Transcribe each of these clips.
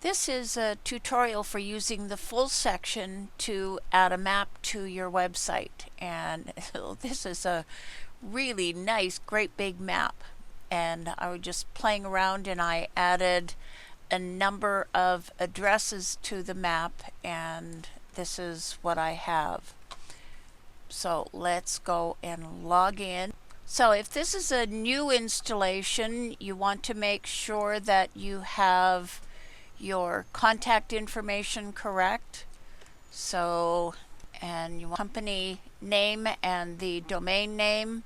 This is a tutorial for using the full section to add a map to your website, and this is a really nice, great big map. And I was just playing around and I added a number of addresses to the map, and this is what I have. So let's go and log in. So if this is a new installation, you want to make sure that you have your contact information correct. So, and you want company name and the domain name,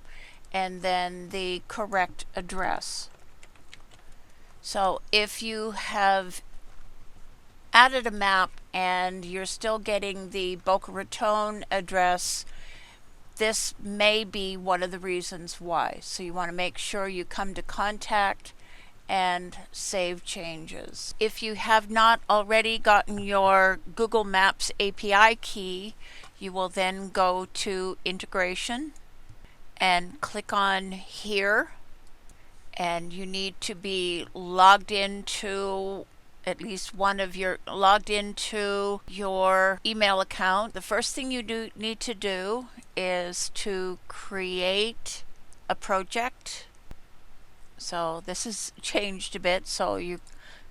and then the correct address. So if you have added a map and you're still getting the Boca Raton address, this may be one of the reasons why. So you want to make sure you come to contact and save changes. If you have not already gotten your Google Maps API key, you will then go to integration and click on here, and you need to be logged into at least one of your email account. The first thing you need to do is to create a project. So this has changed a bit, so you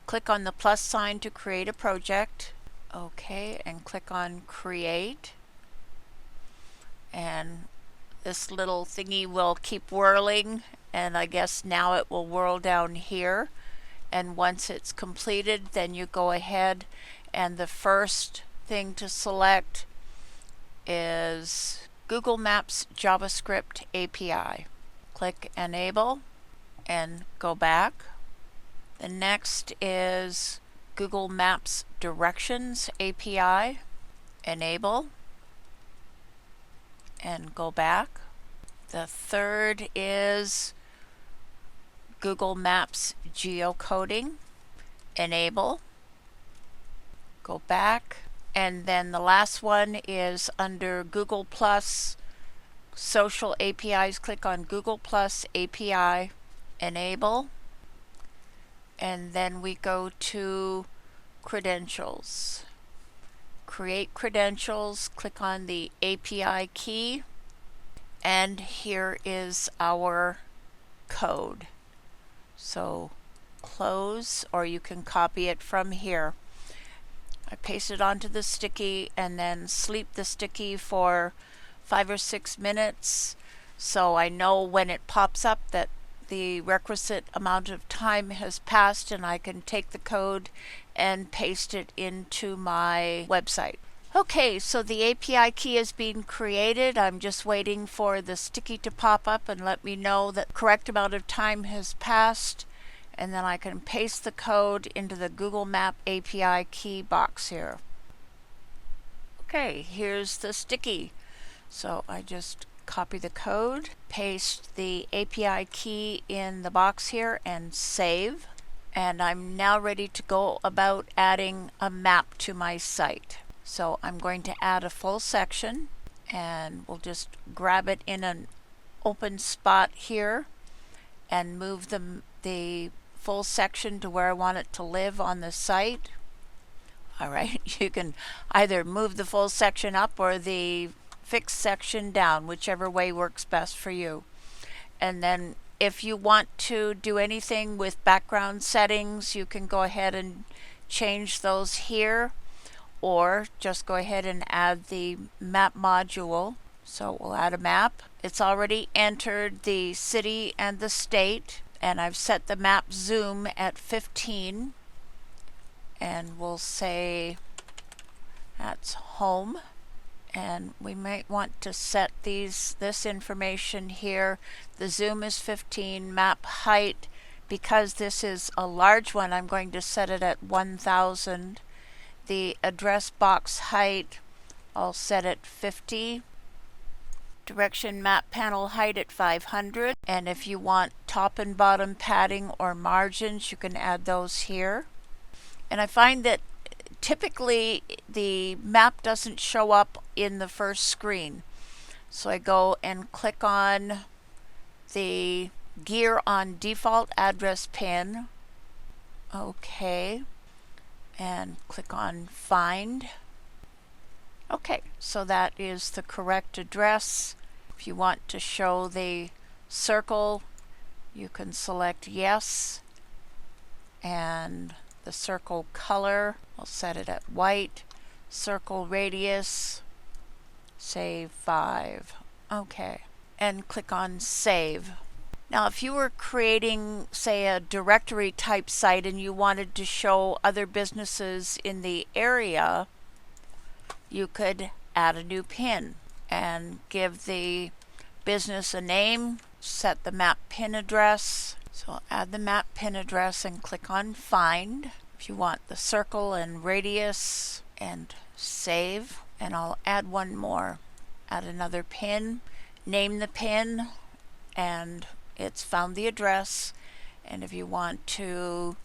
click on the plus sign to create a project. Okay, and click on create, and this little thingy will keep whirling, and I guess now it will whirl down here. And once it's completed, then you go ahead, and the first thing to select is Google Maps JavaScript API. Click enable and go back. The next is Google Maps Directions API. Enable and go back. The third is Google Maps GeoCoding. Enable, go back, and then the last one is under Google Plus Social APIs. Click on Google Plus API, enable, and then we go to credentials. Create credentials, click on the API key, and here is our code. So close, or you can copy it from here. I paste it onto the sticky and then sleep the sticky for 5 or 6 minutes, so I know when it pops up that the requisite amount of time has passed, and I can take the code and paste it into my website. Okay, so the API key is being created. I'm just waiting for the sticky to pop up and let me know that the correct amount of time has passed, and then I can paste the code into the Google Map API key box here. Okay, here's the sticky. So I just copy the code, paste the API key in the box here, and save. And I'm now ready to go about adding a map to my site. So I'm going to add a full section, and we'll just grab it in an open spot here and move the full section to where I want it to live on the site. Alright, you can either move the full section up or the fixed section down, whichever way works best for you. And then if you want to do anything with background settings, you can go ahead and change those here, or just go ahead and add the map module. So we'll add a map. It's already entered the city and the state, and I've set the map zoom at 15, and we'll say that's home. And we might want to set this information here. The zoom is 15, map height, because this is a large one, I'm going to set it at 1000. The address box height, I'll set at 50. Direction map panel height at 500. And if you want top and bottom padding or margins, you can add those here. And I find that typically the map doesn't show up in the first screen. So I go and click on the gear on default address pin. Okay. and click on Find. Okay, so that is the correct address. If you want to show the circle, you can select Yes, and the circle color, I'll set it at white. Circle radius, say 5. Okay, and click on Save. Now if you were creating, say, a directory type site and you wanted to show other businesses in the area, you could add a new pin and give the business a name, set the map pin address. So I'll add the map pin address and click on Find. If you want the circle and radius, and save. And I'll add one more. Add another pin, name the pin, and it's found the address. And if you want to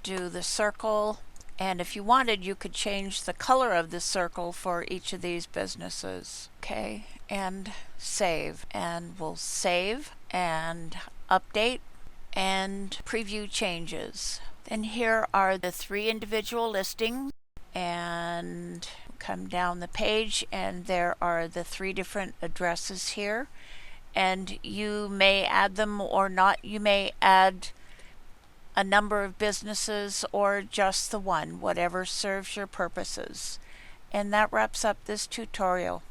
do the circle, and if you wanted, you could change the color of the circle for each of these businesses. Okay, and save. And we'll save and update and preview changes. Then here are the 3 individual listings, and come down the page and there are the 3 different addresses here, and you may add them or not. You may add a number of businesses or just the one, whatever serves your purposes. And that wraps up this tutorial.